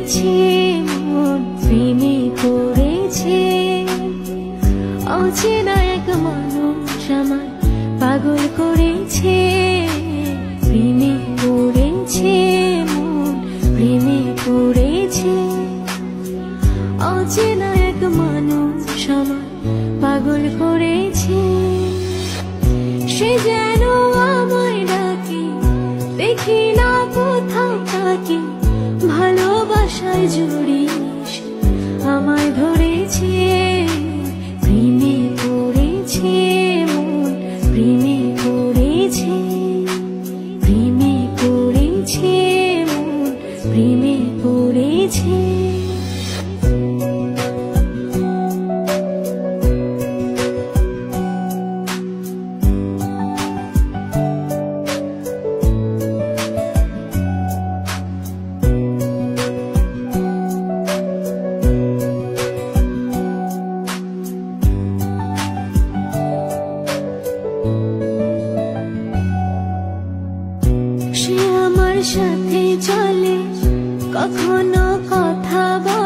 পড়েছে মন, প্রেমে পড়েছে। অচেনা এক মানুষ আমায় পাগল করেছে, প্রেমে পড়েছে মন, প্রেমে পড়েছে। অচেনা এক মানুষ আমায় পাগল করেছে। সে যেন আমায় ডাকে, দেখি না কোথাও তাকে, ভালোবাসায় জড়িয়ে আমায় ধরেছে। প্রেমে পড়েছে মন, প্রেমে পড়েছে, প্রেমে পড়েছে মন, প্রেমে পড়েছে। সে আমার সাথে চলে, কখনো কথা বলে।